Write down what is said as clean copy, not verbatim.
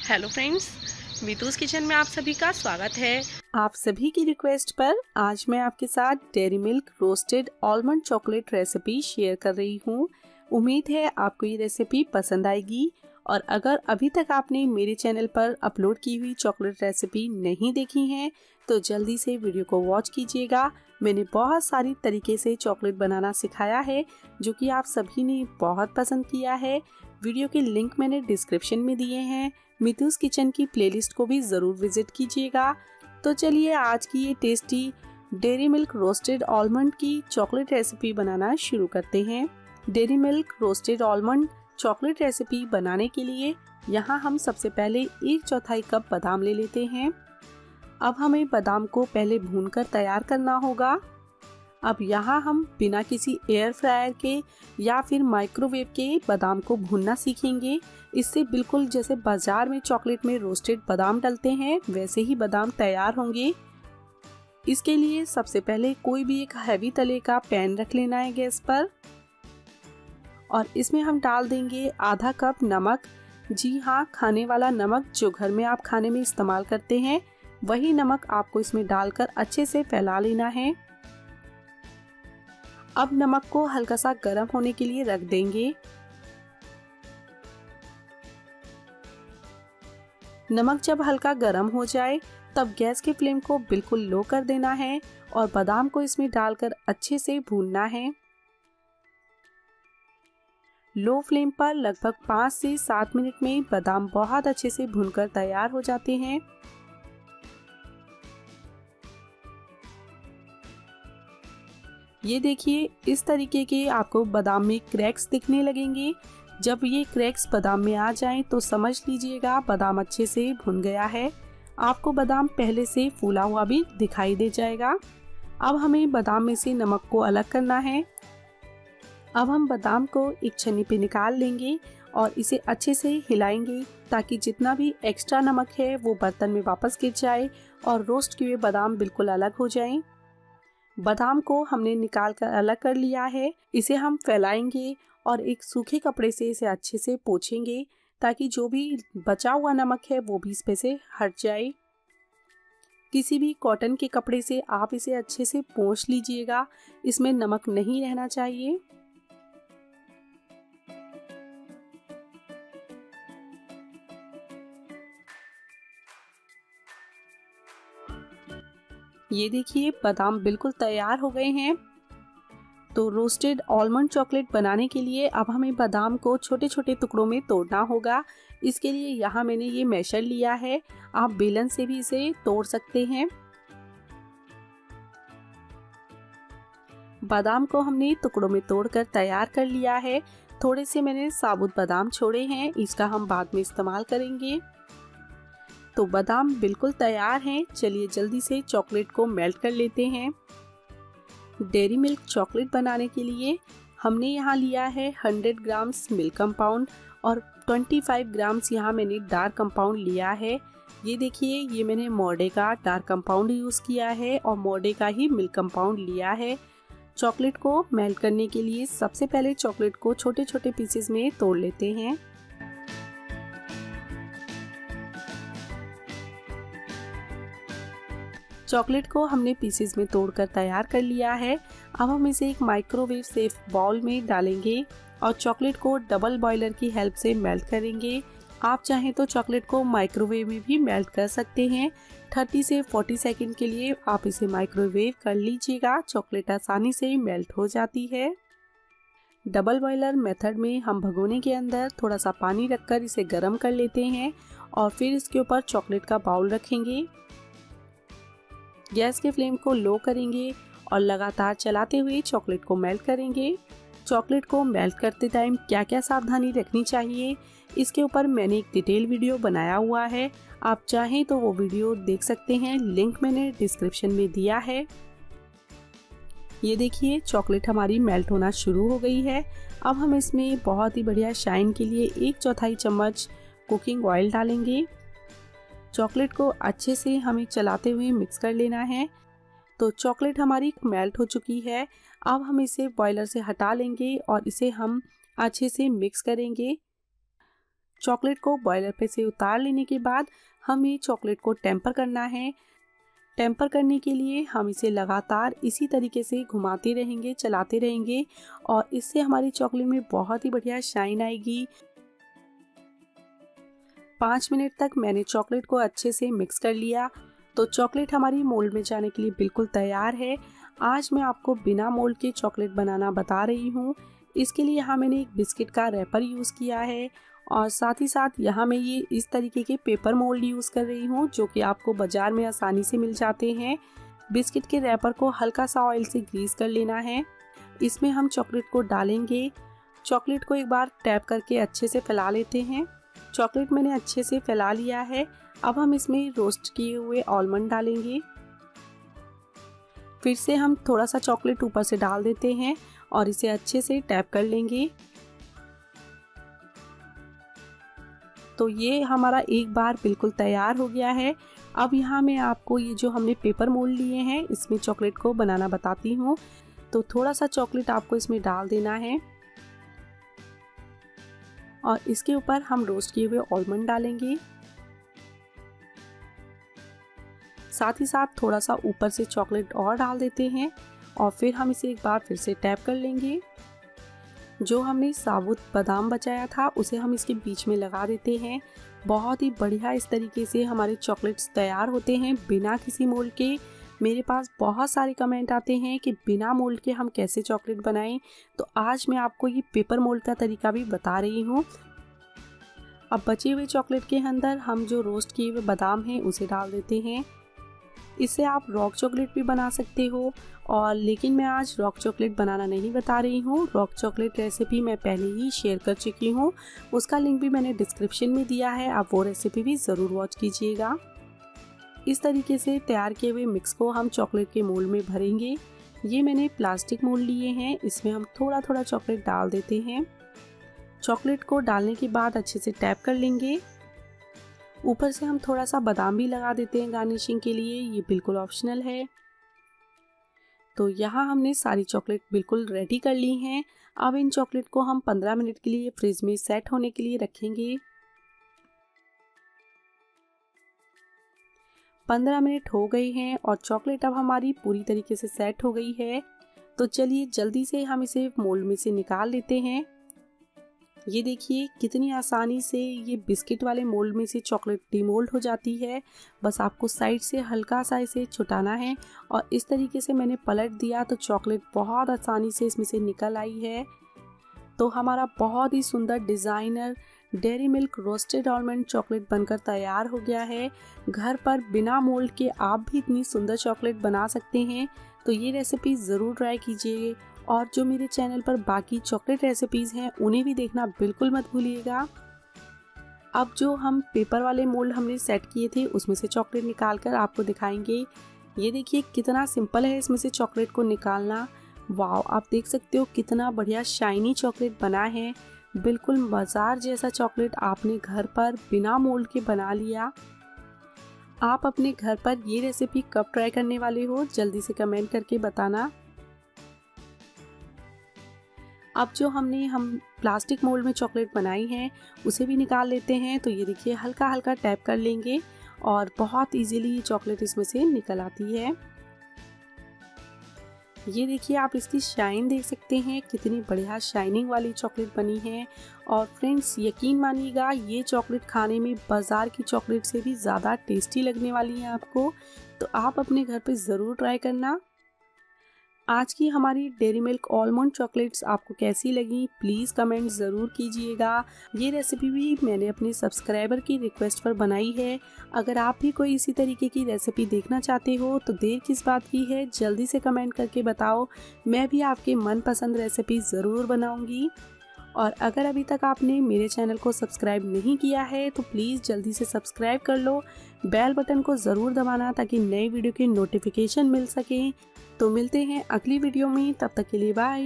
Hello friends, Meetu's kitchen में आप सभी का स्वागत है। आप सभी की रिक्वेस्ट पर आज मैं आपके साथ dairy milk roasted almond chocolate recipe share कर रही हूँ। उम्मीद है आपको ये रेसिपी पसंद आएगी और अगर अभी तक आपने मेरे चैनल पर अपलोड की हुई चॉकलेट रेसिपी नहीं देखी है तो जल्दी से वीडियो को वॉच कीजिएगा। मैंने बहुत सारी तरीके से चॉकलेट बनाना सिखाया है जो कि आप सभी ने बहुत पसंद किया है। वीडियो के लिंक मैंने डिस्क्रिप्शन में दिए हैं। मीतूस किचन की प्लेलिस्ट को भी ज़रूर विजिट कीजिएगा। तो चलिए आज की ये tasty dairy milk roasted almond की चॉकलेट रेसिपी बनाना शुरू करते हैं। Dairy milk roasted almond chocolate recipe बनाने के लिए यहाँ हम सबसे पहले 1/4 कप बादाम ले लेते हैं। अब हमें बादाम को पहले भूनकर तैयार करना होगा। अब यहाँ हम बिना किसी एयर फ्रायर के या फिर माइक्रोवेव के बादाम को भूनना सीखेंगे। इससे बिल्कुल जैसे बाजार में चॉकलेट में रोस्टेड बादाम डलते हैं वैसे ही बादाम तैयार होंगे। इसके लिए सबसे पहले कोई भी एक हैवी तले का पैन रख लेना है गैस पर और इसमें हम डाल देंगे आधा कप नमक। जी हाँ, खाने वाला नमक जो घर में आप खाने में इस्तेमाल करते हैं वही नमक आपको इसमें डालकर अच्छे से फैला लेना है। अब नमक को हल्का सा गर्म होने के लिए रख देंगे। नमक जब हल्का गर्म हो जाए तब गैस के फ्लेम को बिल्कुल लो कर देना है और बादाम को इसमें डालकर अच्छे से भूनना है। लो फ्लेम पर लगभग 5 से 7 मिनट में बादाम बहुत अच्छे से भूनकर तैयार हो जाते हैं। ये देखिए, इस तरीके के आपको बादाम में क्रैक्स दिखने लगेंगे। जब ये क्रैक्स बादाम में आ जाएं तो समझ लीजिएगा बादाम अच्छे से भुन गया है। आपको बादाम पहले से फूला हुआ भी दिखाई दे जाएगा। अब हमें बादाम में से नमक को अलग करना है। अब हम बादाम को एक छन्नी पे निकाल लेंगे और इसे अच्छे से हिलाएंगे ताकि जितना भी एक्स्ट्रा नमक है वो बर्तन में वापस गिर जाए और रोस्ट किए बादाम बिल्कुल अलग हो जाएं। बादाम को हमने निकाल कर अलग कर लिया है। इसे हम फैलाएंगे और एक सूखे कपड़े से इसे अच्छे से पोंछेंगे ताकि जो भी बचा हुआ नमक है वो भी इस पे से हट जाए। किसी भी कॉटन के कपड़े से आप इसे अच्छे से पोंछ लीजिएगा, इसमें नमक नहीं रहना चाहिए। ये देखिए, बादाम बिल्कुल तैयार हो गए हैं। तो रोस्टेड आलमंड चॉकलेट बनाने के लिए अब हमें बादाम को छोटे छोटे टुकड़ों में तोड़ना होगा। इसके लिए यहाँ मैंने ये मैशर लिया है, आप बेलन से भी इसे तोड़ सकते हैं। बादाम को हमने टुकड़ों में तोड़कर तैयार कर लिया है। थोड़े से मैंने साबुत बादाम छोड़े हैं, इसका हम बाद में इस्तेमाल करेंगे। तो बादाम बिल्कुल तैयार हैं। चलिए जल्दी से चॉकलेट को मेल्ट कर लेते हैं। डेयरी मिल्क चॉकलेट बनाने के लिए हमने यहाँ लिया है 100 ग्राम्स मिल्क कंपाउंड और 25 ग्राम्स यहाँ मैंने डार्क कंपाउंड लिया है। ये देखिए, ये मैंने मोर्डे का डार्क कंपाउंड यूज़ किया है और मोर्डे का ही मिल्क कंपाउंड लिया है। चॉकलेट को मेल्ट करने के लिए सबसे पहले चॉकलेट को छोटे छोटे पीसेस में तोड़ लेते हैं। चॉकलेट को हमने पीसेस में तोड़कर तैयार कर लिया है। अब हम इसे एक माइक्रोवेव सेफ बाउल में डालेंगे और चॉकलेट को डबल बॉयलर की हेल्प से मेल्ट करेंगे। आप चाहें तो चॉकलेट को माइक्रोवेव में भी मेल्ट कर सकते हैं। 30 से 40 सेकंड के लिए आप इसे माइक्रोवेव कर लीजिएगा, चॉकलेट आसानी से मेल्ट हो जाती है। डबल बॉयलर मेथड में हम भगोने के अंदर थोड़ा सा पानी रखकर इसे गर्म कर लेते हैं और फिर इसके ऊपर चॉकलेट का बाउल रखेंगे। गैस के फ्लेम को लो करेंगे और लगातार चलाते हुए चॉकलेट को मेल्ट करेंगे। चॉकलेट को मेल्ट करते टाइम क्या क्या सावधानी रखनी चाहिए, इसके ऊपर मैंने एक डिटेल वीडियो बनाया हुआ है। आप चाहें तो वो वीडियो देख सकते हैं, लिंक मैंने डिस्क्रिप्शन में दिया है। ये देखिए, चॉकलेट हमारी मेल्ट होना शुरू हो गई है। अब हम इसमें बहुत ही बढ़िया शाइन के लिए 1/4 चम्मच कुकिंग ऑयल डालेंगे। चॉकलेट को अच्छे से हमें चलाते हुए मिक्स कर लेना है। तो चॉकलेट हमारी मेल्ट हो चुकी है। अब हम इसे बॉयलर से हटा लेंगे और इसे हम अच्छे से मिक्स करेंगे। चॉकलेट को बॉयलर पे से उतार लेने के बाद हमें चॉकलेट को टेम्पर करना है। टेम्पर करने के लिए हम इसे लगातार इसी तरीके से घुमाते रहेंगे, चलाते रहेंगे और इससे हमारी चॉकलेट में बहुत ही बढ़िया शाइन आएगी। 5 मिनट तक मैंने चॉकलेट को अच्छे से मिक्स कर लिया तो चॉकलेट हमारी मोल्ड में जाने के लिए बिल्कुल तैयार है। आज मैं आपको बिना मोल्ड के चॉकलेट बनाना बता रही हूँ। इसके लिए यहाँ मैंने एक बिस्किट का रैपर यूज़ किया है और साथ ही साथ यहाँ मैं ये इस तरीके के पेपर मोल्ड यूज़ कर रही हूँ जो कि आपको बाज़ार में आसानी से मिल जाते हैं। बिस्किट के रैपर को हल्का सा ऑयल से ग्रीस कर लेना है। इसमें हम चॉकलेट को डालेंगे। चॉकलेट को एक बार टैप करके अच्छे से फैला लेते हैं। चॉकलेट मैंने अच्छे से फैला लिया है। अब हम इसमें रोस्ट किए हुए आलमंड डालेंगे। फिर से हम थोड़ा सा चॉकलेट ऊपर से डाल देते हैं और इसे अच्छे से टैप कर लेंगे। तो ये हमारा एक बार बिल्कुल तैयार हो गया है। अब यहाँ मैं आपको ये जो हमने पेपर मोल्ड लिए हैं इसमें चॉकलेट को बनाना बताती हूँ। तो थोड़ा सा चॉकलेट आपको इसमें डाल देना है और इसके ऊपर हम रोस्ट किए हुए आलमंड डालेंगे। साथ ही साथ थोड़ा सा ऊपर से चॉकलेट और डाल देते हैं और फिर हम इसे एक बार फिर से टैप कर लेंगे। जो हमने साबुत बादाम बचाया था उसे हम इसके बीच में लगा देते हैं। बहुत ही बढ़िया इस तरीके से हमारे चॉकलेट्स तैयार होते हैं बिना किसी मोल्ड के। मेरे पास बहुत सारे कमेंट आते हैं कि बिना मोल्ड के हम कैसे चॉकलेट बनाएं, तो आज मैं आपको ये पेपर मोल्ड का तरीका भी बता रही हूँ। अब बचे हुए चॉकलेट के अंदर हम जो रोस्ट किए हुए बादाम हैं उसे डाल देते हैं। इससे आप रॉक चॉकलेट भी बना सकते हो और लेकिन मैं आज रॉक चॉकलेट बनाना नहीं बता रही हूँ। रॉक चॉकलेट रेसिपी मैं पहले ही शेयर कर चुकी हूँ, उसका लिंक भी मैंने डिस्क्रिप्शन में दिया है, आप वो रेसिपी भी ज़रूर वॉच कीजिएगा। इस तरीके से तैयार किए हुए मिक्स को हम चॉकलेट के मोल्ड में भरेंगे। ये मैंने प्लास्टिक मोल्ड लिए हैं, इसमें हम थोड़ा थोड़ा चॉकलेट डाल देते हैं। चॉकलेट को डालने के बाद अच्छे से टैप कर लेंगे। ऊपर से हम थोड़ा सा बादाम भी लगा देते हैं गार्निशिंग के लिए, ये बिल्कुल ऑप्शनल है। तो यहाँ हमने सारी चॉकलेट बिल्कुल रेडी कर ली हैं। अब इन चॉकलेट को हम 15 मिनट के लिए फ्रिज में सेट होने के लिए रखेंगे। 15 मिनट हो गए हैं और चॉकलेट अब हमारी पूरी तरीके से सेट हो गई है। तो चलिए जल्दी से हम इसे मोल्ड में से निकाल लेते हैं। ये देखिए कितनी आसानी से ये बिस्किट वाले मोल्ड में से चॉकलेट डीमोल्ड हो जाती है। बस आपको साइड से हल्का सा इसे छुटाना है और इस तरीके से मैंने पलट दिया तो चॉकलेट बहुत आसानी से इसमें से निकल आई है। तो हमारा बहुत ही सुंदर designer dairy milk roasted almond chocolate बनकर तैयार हो गया है। घर पर बिना मोल्ड के आप भी इतनी सुंदर चॉकलेट बना सकते हैं। तो ये रेसिपी ज़रूर ट्राई कीजिए और जो मेरे चैनल पर बाकी चॉकलेट रेसिपीज़ हैं उन्हें भी देखना बिल्कुल मत भूलिएगा। अब जो हम पेपर वाले मोल्ड हमने सेट किए थे उसमें से चॉकलेट निकालकर आपको दिखाएंगे। ये देखिए कितना सिंपल है इसमें से चॉकलेट को निकालना। वाव, आप देख सकते हो कितना बढ़िया शाइनी चॉकलेट बना है। बिल्कुल बाजार जैसा चॉकलेट आपने घर पर बिना मोल्ड के बना लिया। आप अपने घर पर ये रेसिपी कब ट्राई करने वाले हो जल्दी से कमेंट करके बताना। अब जो हम प्लास्टिक मोल्ड में चॉकलेट बनाई है उसे भी निकाल लेते हैं। तो ये देखिए हल्का हल्का टैप कर लेंगे और बहुत इजीली ये चॉकलेट इसमें से निकल आती है। ये देखिए आप इसकी शाइन देख सकते हैं, कितनी बढ़िया शाइनिंग वाली चॉकलेट बनी है। और फ्रेंड्स यकीन मानिएगा ये चॉकलेट खाने में बाज़ार की चॉकलेट से भी ज़्यादा टेस्टी लगने वाली है आपको। तो आप अपने घर पे ज़रूर ट्राई करना। आज की हमारी डेयरी मिल्क आलमंड चॉकलेट्स आपको कैसी लगी प्लीज़ कमेंट ज़रूर कीजिएगा। ये रेसिपी भी मैंने अपने सब्सक्राइबर की रिक्वेस्ट पर बनाई है। अगर आप भी कोई इसी तरीके की रेसिपी देखना चाहते हो तो देर किस बात की है, जल्दी से कमेंट करके बताओ, मैं भी आपके मनपसंद रेसिपी ज़रूर बनाऊँगी। और अगर अभी तक आपने मेरे चैनल को सब्सक्राइब नहीं किया है तो प्लीज़ जल्दी से सब्सक्राइब कर लो। बेल बटन को ज़रूर दबाना ताकि नए वीडियो की नोटिफिकेशन मिल सके। तो मिलते हैं अगली वीडियो में, तब तक के लिए बाय।